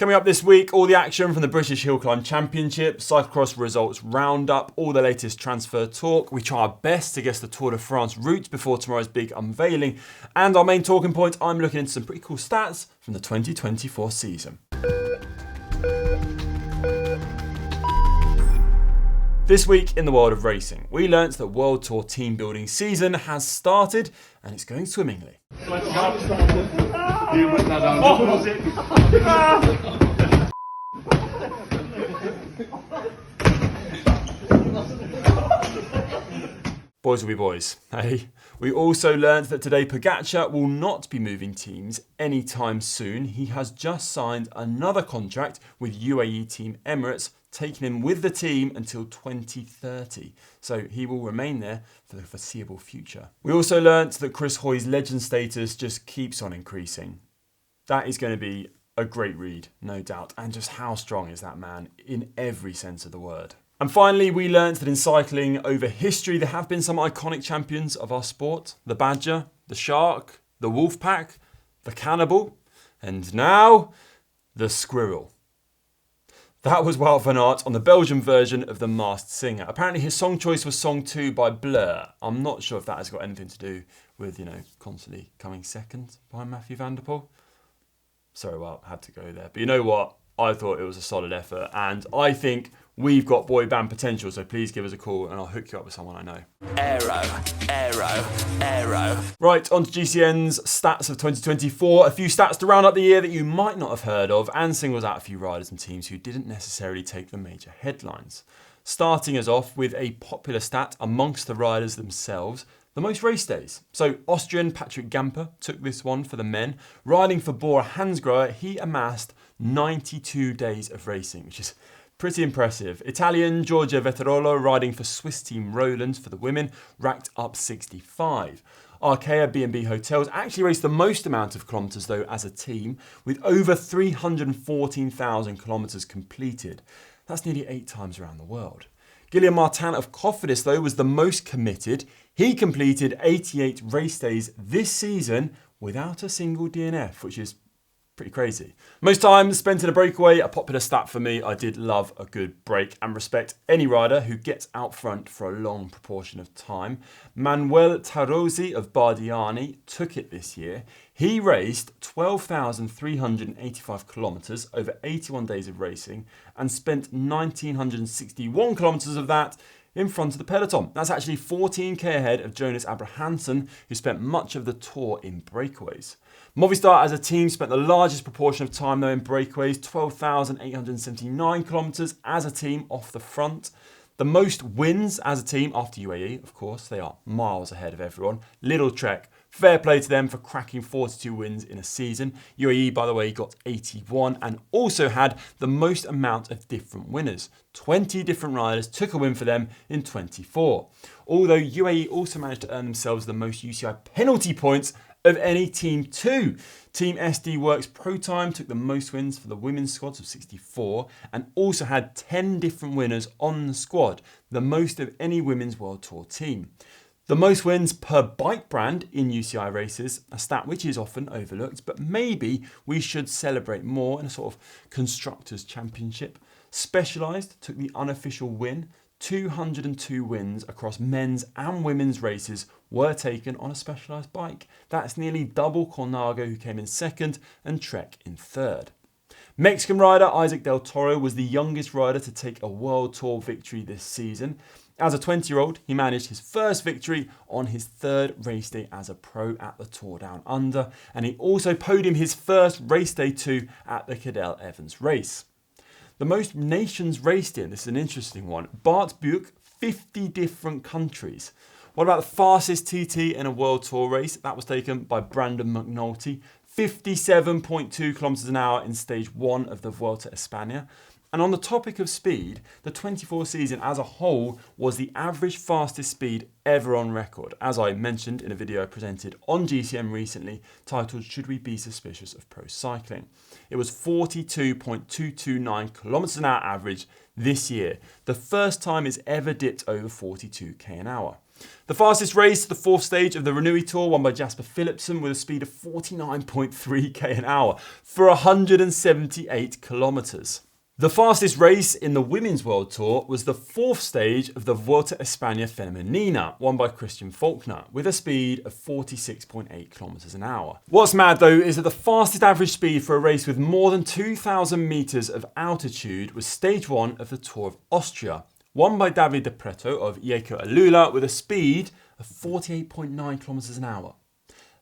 Coming up this week, all the action from the British Hill Climb Championship, Cyclocross results roundup, all the latest transfer talk. We try our best to guess the Tour de France route before tomorrow's big unveiling. And our main talking point, I'm looking into some pretty cool stats from the 2024 season. This week in the world of racing, we learnt that World Tour team building season has started and it's going swimmingly. Boys will be boys, hey? We also learnt that today Pogačar will not be moving teams anytime soon. He has just signed another contract with UAE team Emirates, taking him with the team until 2030. So he will remain there for the foreseeable future. We also learnt that Chris Hoy's legend status just keeps on increasing. That is going to be a great read, no doubt. And just how strong is that man in every sense of the word. And finally, we learnt that in cycling over history, there have been some iconic champions of our sport. The badger, the shark, the wolf pack, the cannibal, and now the squirrel. That was Wout van Aert on the Belgian version of The Masked Singer. Apparently his song choice was Song 2 by Blur. I'm not sure if that has got anything to do with, constantly coming second behind Matthew van der Poel. Sorry, Wout, had to go there. But you know what? I thought it was a solid effort, and I think we've got boy band potential, so please give us a call and I'll hook you up with someone I know. Aero. Right, on to GCN's stats of 2024. A few stats to round up the year that you might not have heard of, and singles out a few riders and teams who didn't necessarily take the major headlines. Starting us off with a popular stat amongst the riders themselves, the most race days. So Austrian Patrick Gamper took this one for the men. Riding for Bora Hansgrohe, he amassed 92 days of racing, which is pretty impressive. Italian Giorgia Vettarolo riding for Swiss team Roland for the women racked up 65. Arkea B&B Hotels actually raced the most amount of kilometres though as a team, with over 314,000 kilometres completed. That's nearly 8 times around the world. Guillaume Martin of Cofidis though was the most committed. He completed 88 race days this season without a single DNF, which is pretty crazy. Most time spent in a breakaway, a popular stat for me. I did love a good break and respect any rider who gets out front for a long proportion of time. Manuel Tarosi of Bardiani took it this year. He raced 12,385 kilometres over 81 days of racing and spent 1,961 kilometres of that in front of the peloton. That's actually 14k ahead of Jonas Abrahamsen, who spent much of the tour in breakaways. Movistar as a team spent the largest proportion of time though in breakaways, 12,879 kilometres as a team off the front. The most wins as a team after UAE, of course, they are miles ahead of everyone. Little Trek, fair play to them for cracking 42 wins in a season. UAE, by the way, got 81 and also had the most amount of different winners. 20 different riders took a win for them in 24. Although UAE also managed to earn themselves the most UCI penalty points of any team too. Team SD Works Pro Time took the most wins for the women's squads of 64 and also had 10 different winners on the squad, the most of any women's World Tour team. The most wins per bike brand in UCI races, a stat which is often overlooked, but maybe we should celebrate more in a sort of Constructors' Championship. Specialized took the unofficial win. 202 wins across men's and women's races were taken on a specialised bike. That's nearly double Colnago, who came in second, and Trek in third. Mexican rider Isaac Del Toro was the youngest rider to take a World Tour victory this season. As a 20-year-old, he managed his first victory on his third race day as a pro at the Tour Down Under, and he also podiumed his first race day too at the Cadel Evans race. The most nations raced in, this is an interesting one, Bart Buch, 50 different countries. What about the fastest TT in a World Tour race? That was taken by Brandon McNulty, 57.2 kilometers an hour in stage 1 of the Vuelta a España. And on the topic of speed, the 24 season as a whole was the average fastest speed ever on record, as I mentioned in a video I presented on GCN recently titled Should We Be Suspicious of Pro Cycling? It was 42.229 kilometers an hour average this year, the first time it's ever dipped over 42k an hour. The fastest race, the fourth stage of the Renui Tour, won by Jasper Philipsen with a speed of 49.3 an hour for 178 kilometres. The fastest race in the Women's World Tour was the fourth stage of the Vuelta a España Femenina, won by Christian Faulkner, with a speed of 46.8 kilometres an hour. What's mad though is that the fastest average speed for a race with more than 2,000 metres of altitude was stage 1 of the Tour of Austria, won by David de Preto of Jayco-AlUla with a speed of 48.9 kilometres an hour.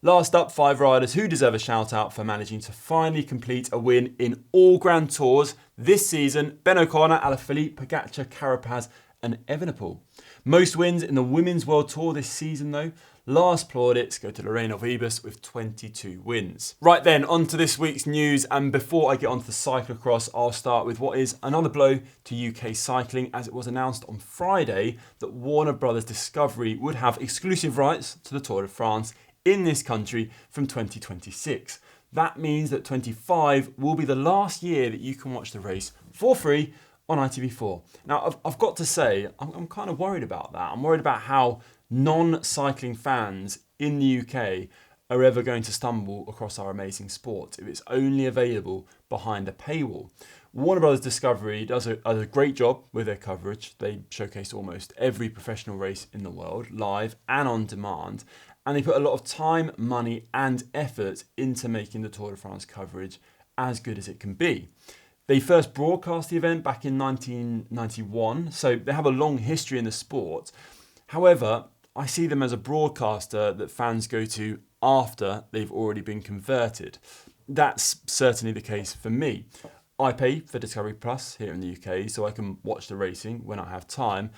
Last up, 5 riders who deserve a shout out for managing to finally complete a win in all Grand Tours this season: Ben O'Connor, Alaphilippe, Pogačar, Carapaz and Evenepoel. Most wins in the Women's World Tour this season though. Last plaudits go to Lorena Wiebes with 22 wins. Right then, on to this week's news, and before I get onto the cyclocross, I'll start with what is another blow to UK cycling, as it was announced on Friday that Warner Brothers Discovery would have exclusive rights to the Tour de France in this country from 2026. That means that 25 will be the last year that you can watch the race for free on ITV4. Now, I've got to say, I'm kind of worried about that. I'm worried about how non-cycling fans in the UK are ever going to stumble across our amazing sport if it's only available behind a paywall. Warner Brothers Discovery does a great job with their coverage. They showcase almost every professional race in the world, live and on demand. And they put a lot of time, money and effort into making the Tour de France coverage as good as it can be. They first broadcast the event back in 1991, so they have a long history in the sport. However, I see them as a broadcaster that fans go to after they've already been converted. That's certainly the case for me. I pay for Discovery Plus here in the UK so I can watch the racing when I have time.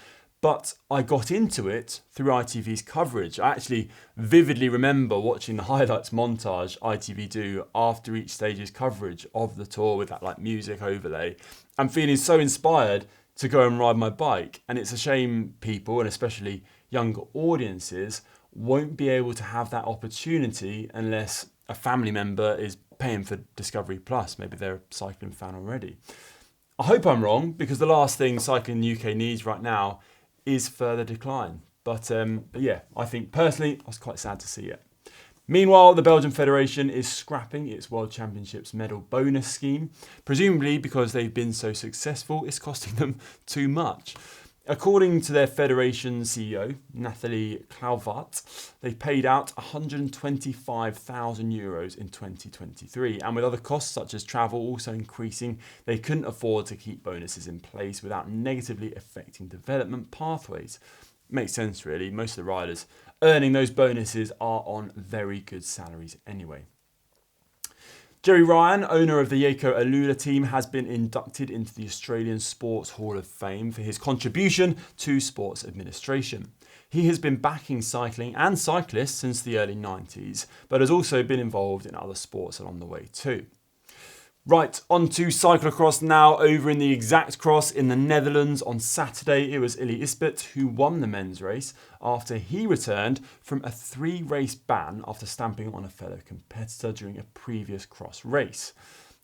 But I got into it through ITV's coverage. I actually vividly remember watching the highlights montage ITV do after each stage's coverage of the tour with that music overlay, and feeling so inspired to go and ride my bike. And it's a shame people, and especially younger audiences, won't be able to have that opportunity unless a family member is paying for Discovery Plus. Maybe they're a cycling fan already. I hope I'm wrong, because the last thing cycling in the UK needs right now is further decline. But yeah, I think personally, I was quite sad to see it. Meanwhile, the Belgian Federation is scrapping its World Championships medal bonus scheme, presumably because they've been so successful, it's costing them too much. According to their Federation CEO, Nathalie Clauvat, they paid out €125,000 in 2023, and with other costs such as travel also increasing, they couldn't afford to keep bonuses in place without negatively affecting development pathways. Makes sense really, most of the riders earning those bonuses are on very good salaries anyway. Gerry Ryan, owner of the Jayco-AlUla team, has been inducted into the Australian Sports Hall of Fame for his contribution to sports administration. He has been backing cycling and cyclists since the early 90s, but has also been involved in other sports along the way too. Right, on to cyclocross now. Over in the exact cross in the Netherlands on Saturday, it was Illy Ispet who won the men's race after he returned from a 3-race ban after stamping on a fellow competitor during a previous cross race.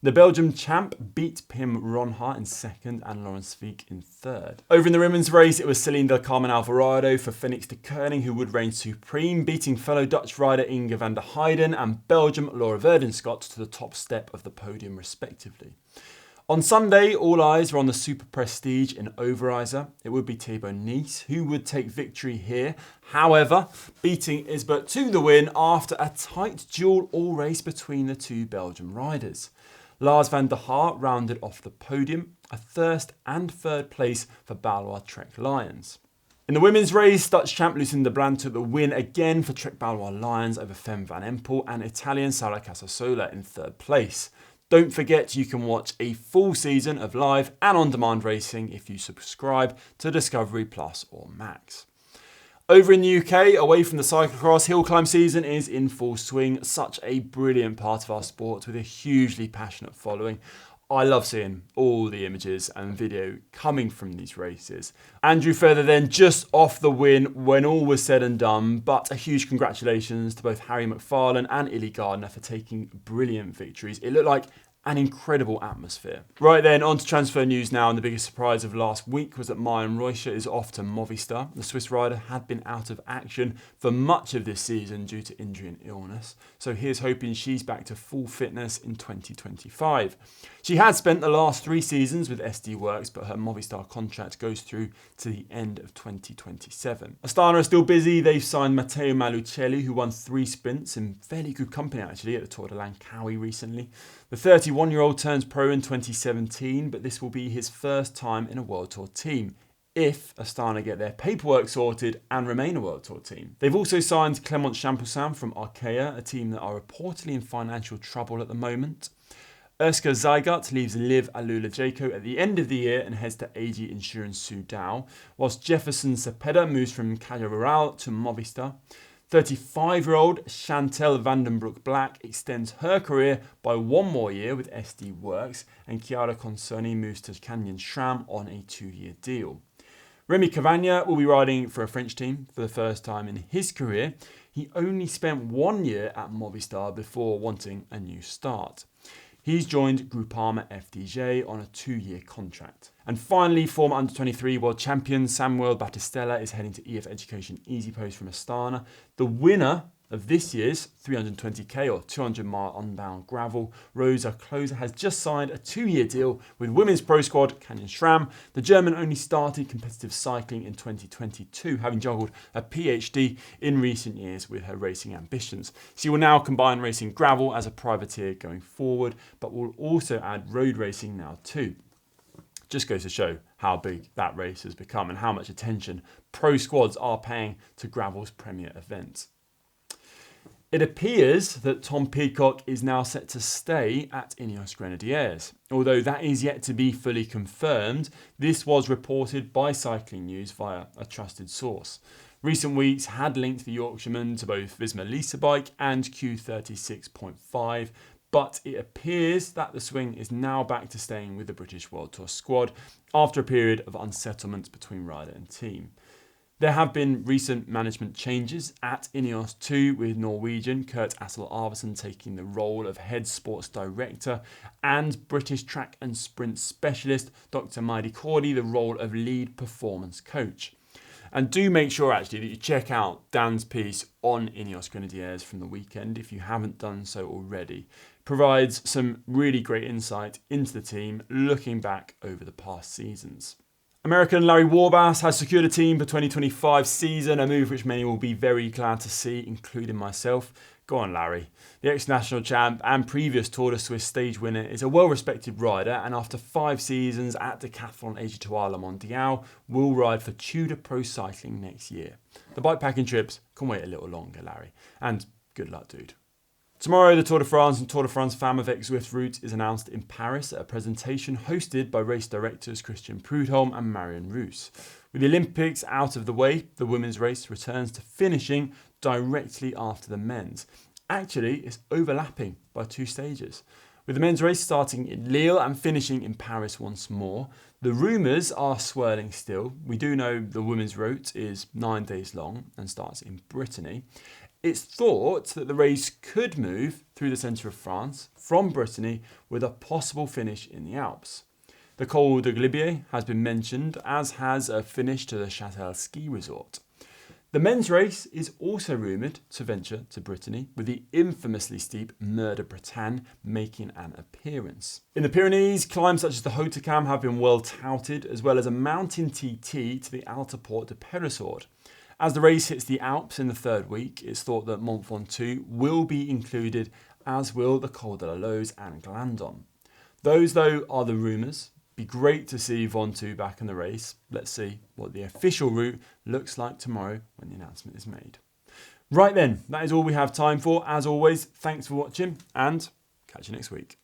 The Belgian champ beat Pim Ronhaar in second and Laurens Fiek in third. Over in the women's race, it was Celine del Carmen Alvarado for Phoenix de Koning who would reign supreme, beating fellow Dutch rider Inge van der Heijden and Belgium Laura Verdenscott to the top step of the podium respectively. On Sunday, all eyes were on the Super Prestige in Overijse. It would be Thibaut Nice who would take victory here, however, beating Isbert to the win after a tight dual all race between the two Belgian riders. Lars van der Haar rounded off the podium, a first and third place for Balois Trek Lions. In the women's race, Dutch champ Lucinda Brand took the win again for Trek Balois Lions over Fem van Empel and Italian Sara Casasola in third place. Don't forget you can watch a full season of live and on-demand racing if you subscribe to Discovery Plus or Max. Over in the UK, away from the cyclocross, hill climb season is in full swing. Such a brilliant part of our sport with a hugely passionate following. I love seeing all the images and video coming from these races. Andrew Feather then just off the win when all was said and done, but a huge congratulations to both Harry McFarlane and Illy Gardner for taking brilliant victories. It looked like an incredible atmosphere. Right then, on to transfer news now, and the biggest surprise of last week was that Marion Reuscher is off to Movistar. The Swiss rider had been out of action for much of this season due to injury and illness, so here's hoping she's back to full fitness in 2025. She had spent the last 3 seasons with SD Worx, but her Movistar contract goes through to the end of 2027. Astana are still busy. They've signed Matteo Malucelli, who won 3 sprints in fairly good company actually at the Tour de Langkawi recently. The 31-year-old turns pro in 2017, but this will be his first time in a World Tour team, if Astana get their paperwork sorted and remain a World Tour team. They've also signed Clément Champoussin from Arkea, a team that are reportedly in financial trouble at the moment. Erska Zygat leaves Liv-AlUla Jayco at the end of the year and heads to AG Insurance Sudal, whilst Jefferson Cepeda moves from Caja Rural to Movistar. 35-year-old Chantel Vandenbroek-Black extends her career by 1 more year with SD Worx, and Chiara Consoni moves to Canyon SRAM on a 2-year deal. Remy Cavagna will be riding for a French team for the first time in his career. He only spent 1 year at Movistar before wanting a new start. He's joined Groupama FDJ on a 2-year contract. And finally, former under-23 world champion Samuel Battistella is heading to EF Education Easy Post from Astana. The winner of this year's 320k or 200-mile unbound gravel, Rosa Klose, has just signed a 2-year deal with women's pro squad Canyon SRAM. The German only started competitive cycling in 2022, having juggled a PhD in recent years with her racing ambitions. She will now combine racing gravel as a privateer going forward, but will also add road racing now too. Just goes to show how big that race has become and how much attention pro squads are paying to gravel's premier event. It appears that Tom Pidcock is now set to stay at Ineos Grenadiers. Although that is yet to be fully confirmed, this was reported by Cycling News via a trusted source. Recent weeks had linked the Yorkshireman to both Visma Lease Bike and Q36.5, but it appears that the swing is now back to staying with the British World Tour squad after a period of unsettlement between rider and team. There have been recent management changes at Ineos too, with Norwegian Kurt Assel Arvesen taking the role of head sports director and British track and sprint specialist Dr. Maidi Cordy the role of lead performance coach. And do make sure actually that you check out Dan's piece on Ineos Grenadiers from the weekend if you haven't done so already. It provides some really great insight into the team looking back over the past seasons. American Larry Warbass has secured a team for 2025 season, a move which many will be very glad to see, including myself. Go on, Larry. The ex-national champ and previous Tour de Suisse stage winner is a well-respected rider, and after 5 seasons at Decathlon Agi-2-ALA Mondial, will ride for Tudor Pro Cycling next year. The bikepacking trips can wait a little longer, Larry. And good luck, dude. Tomorrow, the Tour de France and Tour de France Femme avec Zwift route is announced in Paris at a presentation hosted by race directors Christian Prudhomme and Marion Roos. With the Olympics out of the way, the women's race returns to finishing directly after the men's. Actually, it's overlapping by 2 stages, with the men's race starting in Lille and finishing in Paris once more. The rumours are swirling still. We do know the women's route is 9 days long and starts in Brittany. It's thought that the race could move through the centre of France from Brittany with a possible finish in the Alps. The Col de Glibier has been mentioned, as has a finish to the Châtel ski resort. The men's race is also rumoured to venture to Brittany, with the infamously steep Mur de Bretagne making an appearance. In the Pyrenees, climbs such as the Hautacam have been well touted, as well as a mountain TT to the Alta Porte de Peyresourde. As the race hits the Alps in the 3rd week, it's thought that Mont Ventoux will be included, as will the Col de la Loze and Glandon. Those, though, are the rumours. Be great to see Ventoux back in the race. Let's see what the official route looks like tomorrow when the announcement is made. Right then, that is all we have time for. As always, thanks for watching and catch you next week.